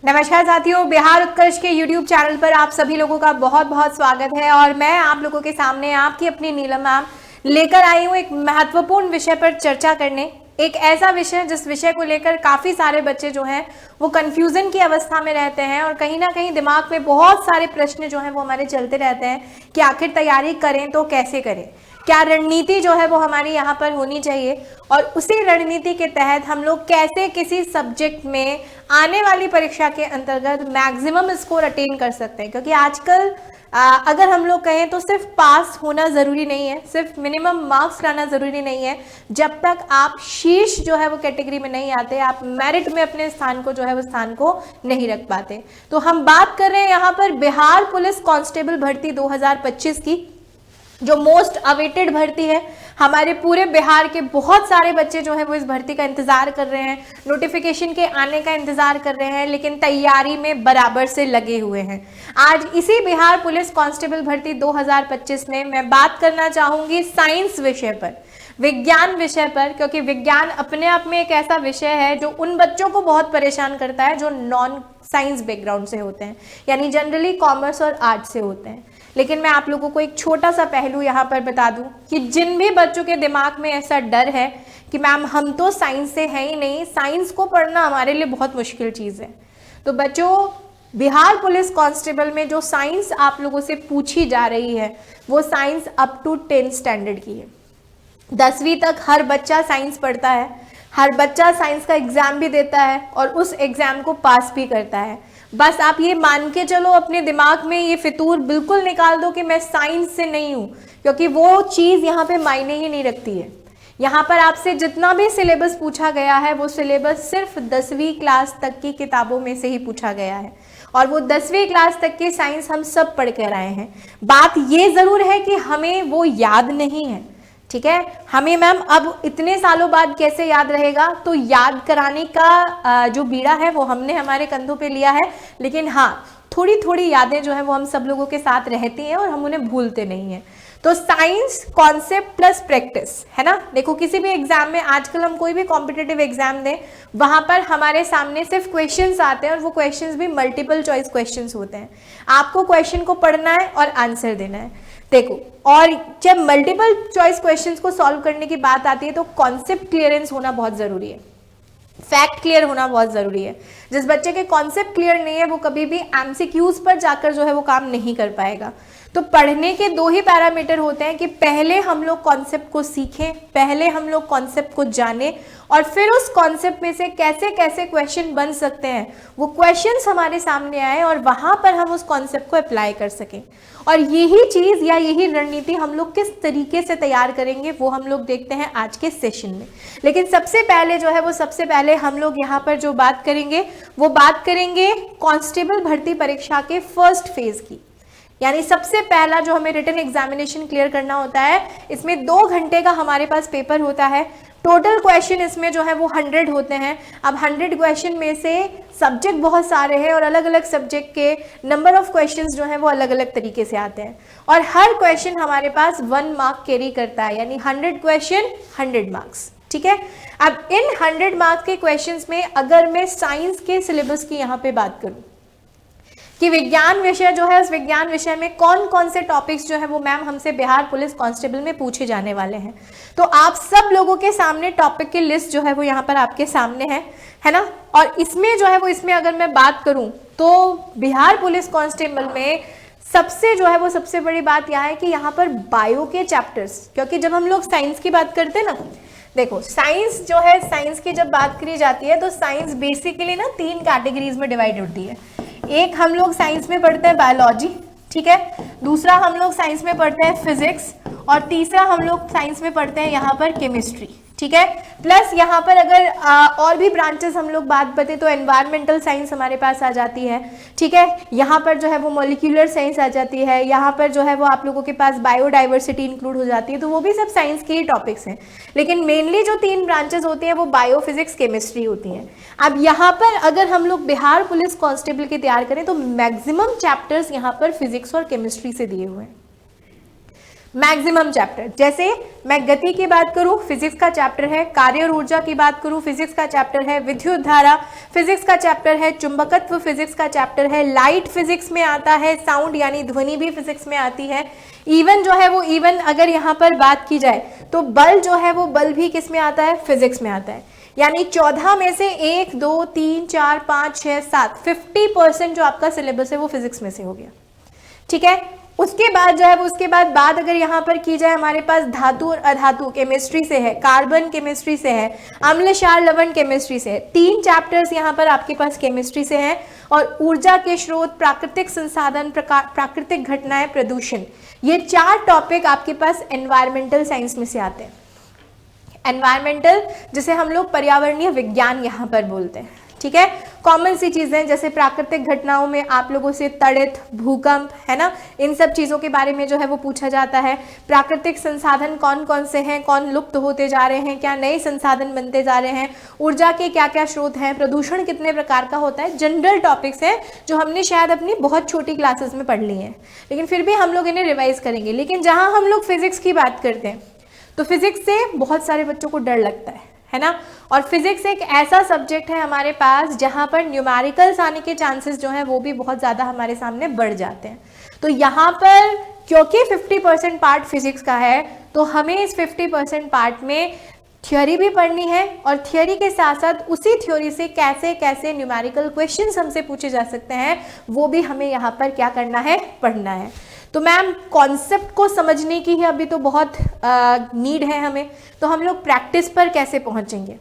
नमस्कार साथियों, बिहार उत्कर्ष के YouTube चैनल पर आप सभी लोगों का बहुत बहुत स्वागत है। और मैं आप लोगों के सामने आपकी अपनी नीलम मैम लेकर आई हूँ एक महत्वपूर्ण विषय पर चर्चा करने। एक ऐसा विषय जिस विषय को लेकर काफ़ी सारे बच्चे जो हैं वो कन्फ्यूज़न की अवस्था में रहते हैं और कहीं ना कहीं दिमाग में बहुत सारे प्रश्न जो हैं वो हमारे चलते रहते हैं कि आखिर तैयारी करें तो कैसे करें, क्या रणनीति जो है वो हमारी यहाँ पर होनी चाहिए और उसी रणनीति के तहत हम लोग कैसे किसी सब्जेक्ट में आने वाली परीक्षा के अंतर्गत मैक्सिमम स्कोर अटेन कर सकते हैं। क्योंकि आजकल अगर हम लोग कहें तो सिर्फ पास होना ज़रूरी नहीं है, सिर्फ मिनिमम मार्क्स लाना ज़रूरी नहीं है। जब तक आप शीर्ष जो है वो कैटेगरी में नहीं आते, आप मेरिट में अपने स्थान को जो है वो स्थान को नहीं रख पाते। तो हम बात कर रहे हैं यहाँ पर बिहार पुलिस कांस्टेबल भर्ती 2025 की, जो मोस्ट अवेटेड भर्ती है। हमारे पूरे बिहार के बहुत सारे बच्चे जो हैं वो इस भर्ती का इंतजार कर रहे हैं, नोटिफिकेशन के आने का इंतजार कर रहे हैं, लेकिन तैयारी में बराबर से लगे हुए हैं। आज इसी बिहार पुलिस कांस्टेबल भर्ती 2025 में मैं बात करना चाहूंगी साइंस विषय पर, विज्ञान विषय पर, क्योंकि विज्ञान अपने आप में एक ऐसा विषय है जो उन बच्चों को बहुत परेशान करता है जो नॉन साइंस बैकग्राउंड से होते हैं, यानी जनरली कॉमर्स और आर्ट्स से होते हैं। लेकिन मैं आप लोगों को एक छोटा सा पहलू यहाँ पर बता दूं कि जिन भी बच्चों के दिमाग में ऐसा डर है कि मैम हम तो साइंस से हैं ही नहीं, साइंस को पढ़ना हमारे लिए बहुत मुश्किल चीज़ है, तो बच्चों बिहार पुलिस कांस्टेबल में जो साइंस आप लोगों से पूछी जा रही है वो science up to 10th standard की है। 10वीं तक हर बच्चा साइंस पढ़ता है, हर बच्चा साइंस का एग्ज़ाम भी देता है और उस एग्ज़ाम को पास भी करता है। बस आप ये मान के चलो, अपने दिमाग में ये फितूर बिल्कुल निकाल दो कि मैं साइंस से नहीं हूँ, क्योंकि वो चीज़ यहाँ पे मायने ही नहीं रखती है। यहाँ पर आपसे जितना भी सिलेबस पूछा गया है वो सिलेबस सिर्फ 10वीं क्लास तक की किताबों में से ही पूछा गया है और वो 10वीं क्लास तक की साइंस हम सब पढ़ कर आए हैं। बात ये ज़रूर है कि हमें वो याद नहीं है, ठीक है। हमें मैम अब इतने सालों बाद कैसे याद रहेगा, तो याद कराने का जो बीड़ा है वो हमने हमारे कंधों पे लिया है, लेकिन हाँ थोड़ी थोड़ी यादें जो है वो हम सब लोगों के साथ रहती हैं और हम उन्हें भूलते नहीं हैं। तो साइंस कॉन्सेप्ट प्लस प्रैक्टिस है ना। देखो किसी भी एग्जाम में आजकल हम कोई भी कॉम्पिटिटिव एग्जाम दें, वहां पर हमारे सामने सिर्फ क्वेश्चंस आते हैं और वो क्वेश्चंस भी मल्टीपल चॉइस क्वेश्चंस होते हैं। आपको क्वेश्चन को पढ़ना है और आंसर देना है। देखो, और जब मल्टीपल चॉइस क्वेश्चंस को सॉल्व करने की बात आती है तो कॉन्सेप्ट क्लियरेंस होना बहुत ज़रूरी है, फैक्ट क्लियर होना बहुत ज़रूरी है। जिस बच्चे के कॉन्सेप्ट क्लियर नहीं है वो कभी भी एमसीक्यूज पर जाकर जो है वो काम नहीं कर पाएगा। तो पढ़ने के दो ही पैरामीटर होते हैं कि पहले हम लोग कॉन्सेप्ट को सीखें, पहले हम लोग कॉन्सेप्ट को जानें और फिर उस कॉन्सेप्ट में से कैसे कैसे क्वेश्चन बन सकते हैं वो क्वेश्चंस हमारे सामने आए और वहाँ पर हम उस कॉन्सेप्ट को अप्लाई कर सकें। और यही चीज़ या यही रणनीति हम लोग किस तरीके से तैयार करेंगे वो हम लोग देखते हैं आज के सेशन में। लेकिन सबसे पहले जो है वो सबसे पहले हम लोग यहाँ पर जो बात करेंगे वो बात करेंगे कांस्टेबल भर्ती परीक्षा के फर्स्ट फेज की, यानी सबसे पहला जो हमें रिटन एग्जामिनेशन क्लियर करना होता है। इसमें 2 घंटे का हमारे पास पेपर होता है। टोटल क्वेश्चन इसमें जो है वो 100 होते हैं। अब 100 क्वेश्चन में से सब्जेक्ट बहुत सारे हैं और अलग अलग सब्जेक्ट के नंबर ऑफ क्वेश्चंस जो हैं वो अलग अलग तरीके से आते हैं और हर क्वेश्चन हमारे पास 1 मार्क कैरी करता है, यानी 100 क्वेश्चन 100 मार्क्स, ठीक है। अब इन 100 मार्क्स के क्वेश्चंस में अगर मैं साइंस के सिलेबस की यहाँ पे बात करूँ कि विज्ञान विषय जो है उस विज्ञान विषय में कौन कौन से टॉपिक्स जो है वो मैम हमसे बिहार पुलिस कांस्टेबल में पूछे जाने वाले हैं, तो आप सब लोगों के सामने टॉपिक की लिस्ट जो है वो यहाँ पर आपके सामने है ना। और इसमें जो है वो इसमें अगर मैं बात करूँ तो बिहार पुलिस कांस्टेबल में सबसे जो है वो सबसे बड़ी बात यह है कि यहाँ पर बायो के चैप्टर्स, क्योंकि जब हम लोग साइंस की बात करते हैं ना, देखो साइंस जो है, साइंस की जब बात करी जाती है तो साइंस बेसिकली ना 3 कैटेगरीज में डिवाइड होती है। एक हम लोग साइंस में पढ़ते हैं बायोलॉजी, ठीक है, दूसरा हम लोग साइंस में पढ़ते हैं फिजिक्स और तीसरा हम लोग साइंस में पढ़ते हैं यहाँ पर केमिस्ट्री, ठीक है। प्लस यहाँ पर अगर और भी ब्रांचेस हम लोग बात बते तो एनवायरमेंटल साइंस हमारे पास आ जाती है, ठीक है। यहाँ पर जो है वो मॉलिक्यूलर साइंस आ जाती है, यहाँ पर जो है वो आप लोगों के पास बायोडाइवर्सिटी इंक्लूड हो जाती है, तो वो भी सब साइंस के ही टॉपिक्स हैं। लेकिन मेनली जो 3 ब्रांचेस होती हैं वो बायो, फिजिक्स, केमिस्ट्री होती हैं। अब यहाँ पर अगर हम लोग बिहार पुलिस कांस्टेबल की तैयार करें तो मैक्सिमम चैप्टर्स यहाँ पर फिजिक्स और केमिस्ट्री से दिए हुए हैं, मैक्सिमम चैप्टर। जैसे मैं गति की बात करूं, फिजिक्स का चैप्टर है। कार्य और ऊर्जा की बात करूं, फिजिक्स का चैप्टर है। विद्युत धारा फिजिक्स का चैप्टर है। चुंबकत्व फिजिक्स का चैप्टर है। लाइट फिजिक्स में आता है। साउंड यानी ध्वनि भी फिजिक्स में आती है। इवन जो है वो अगर यहाँ पर बात की जाए तो बल जो है वो बल भी किस में आता है, फिजिक्स में आता है। यानी 14 में से 1 2 3 4 5 6 7 50% जो आपका सिलेबस है वो फिजिक्स में से हो गया। ठीक है, उसके बाद जो है उसके बाद बात अगर यहाँ पर की जाए, हमारे पास धातु और अधातु केमिस्ट्री से है, कार्बन केमिस्ट्री से है, अम्ल क्षार लवण केमिस्ट्री से है। 3 चैप्टर्स यहाँ पर आपके पास केमिस्ट्री से हैं। और ऊर्जा के स्रोत, प्राकृतिक संसाधन, प्राकृतिक घटनाएं, प्रदूषण, ये 4 टॉपिक आपके पास एनवायरमेंटल साइंस में से आते हैं। एनवायरमेंटल जिसे हम लोग पर्यावरणीय विज्ञान यहाँ पर बोलते हैं। ठीक है, कॉमन सी चीजें जैसे प्राकृतिक घटनाओं में आप लोगों से तड़ित, भूकंप, है ना, इन सब चीजों के बारे में जो है वो पूछा जाता है। प्राकृतिक संसाधन कौन कौन से हैं, कौन लुप्त होते जा रहे हैं, क्या नए संसाधन बनते जा रहे हैं, ऊर्जा के क्या क्या स्रोत हैं, प्रदूषण कितने प्रकार का होता है। जनरल टॉपिक्स हैं जो हमने शायद अपनी बहुत छोटी क्लासेस में पढ़ ली हैं, लेकिन फिर भी हम लोग इन्हें रिवाइज करेंगे। लेकिन जहाँ हम लोग फिजिक्स की बात करते हैं तो फिजिक्स से बहुत सारे बच्चों को डर लगता है ना। और फिजिक्स एक ऐसा सब्जेक्ट है हमारे पास जहाँ पर न्यूमेरिकल्स आने के चांसेस जो हैं वो भी बहुत ज़्यादा हमारे सामने बढ़ जाते हैं। तो यहाँ पर क्योंकि 50% पार्ट फिजिक्स का है तो हमें इस 50% पार्ट में थ्योरी भी पढ़नी है, और थ्योरी के साथ साथ उसी थ्योरी से कैसे कैसे न्यूमेरिकल क्वेश्चंस हमसे पूछे जा सकते हैं वो भी हमें यहाँ पर क्या करना है, पढ़ना है। तो मैम कॉन्सेप्ट को समझने की ही अभी तो बहुत नीड है हमें, तो हम लोग प्रैक्टिस पर कैसे पहुंचेंगे।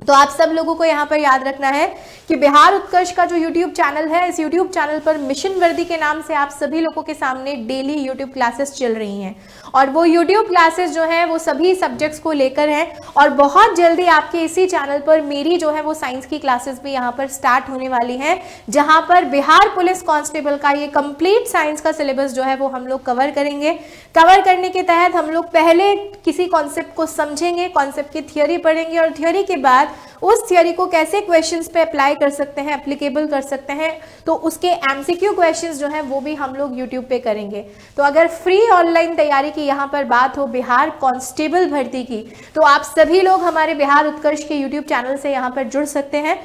तो आप सब लोगों को यहाँ पर याद रखना है कि बिहार उत्कर्ष का जो YouTube चैनल है, इस YouTube चैनल पर मिशन वर्दी के नाम से आप सभी लोगों के सामने डेली YouTube क्लासेस चल रही हैं, और वो YouTube क्लासेस जो हैं वो सभी सब्जेक्ट्स को लेकर हैं। और बहुत जल्दी आपके इसी चैनल पर मेरी जो है वो साइंस की क्लासेस भी यहाँ पर स्टार्ट होने वाली हैं, जहाँ पर बिहार पुलिस कांस्टेबल का ये कंप्लीट साइंस का सिलेबस जो है वो हम लोग कवर करेंगे। कवर करने के तहत हम लोग पहले किसी कॉन्सेप्ट को समझेंगे, कॉन्सेप्ट की थियोरी पढ़ेंगे, और थियोरी के बाद उस थियोरी को कैसे क्वेश्चंस पे अप्लाई कर सकते हैं, एप्लीकेबल कर सकते हैं, तो उसके एमसीक्यू क्वेश्चंस जो हैं वो भी हम लोग यूट्यूब पे करेंगे। तो अगर फ्री ऑनलाइन तैयारी की यहाँ पर बात हो बिहार कांस्टेबल भर्ती की, तो आप सभी लोग हमारे बिहार उत्कर्ष के यूट्यूब चैनल से यहाँ पर जुड़ सकते हैं।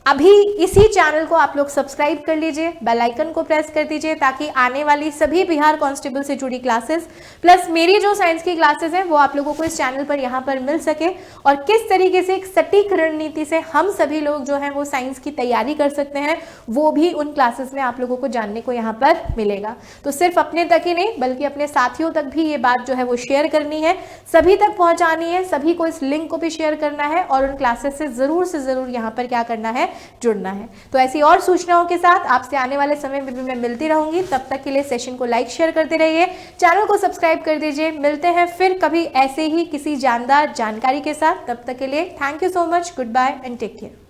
अभी इसी चैनल को आप लोग सब्सक्राइब कर लीजिए, बेल आइकन को प्रेस कर दीजिए, ताकि आने वाली सभी बिहार कांस्टेबल से जुड़ी क्लासेस प्लस मेरी जो साइंस की क्लासेस हैं वो आप लोगों को इस चैनल पर यहाँ पर मिल सके, और किस तरीके से एक सटीक रणनीति से हम सभी लोग जो हैं वो साइंस की तैयारी कर सकते हैं वो भी उन क्लासेस में आप लोगों को जानने को यहाँ पर मिलेगा। तो सिर्फ अपने तक ही नहीं बल्कि अपने साथियों तक भी ये बात जो है वो शेयर करनी है, सभी तक पहुँचानी है, सभी को इस लिंक को भी शेयर करना है, और उन क्लासेस से ज़रूर यहाँ पर क्या करना है, जुड़ना है। तो ऐसी और सूचनाओं के साथ आपसे आने वाले समय में भी मैं मिलती रहूंगी। तब तक के लिए सेशन को लाइक शेयर करते रहिए, चैनल को सब्सक्राइब कर दीजिए। मिलते हैं फिर कभी ऐसे ही किसी जानदार जानकारी के साथ। तब तक के लिए thank you so much, goodbye and take care.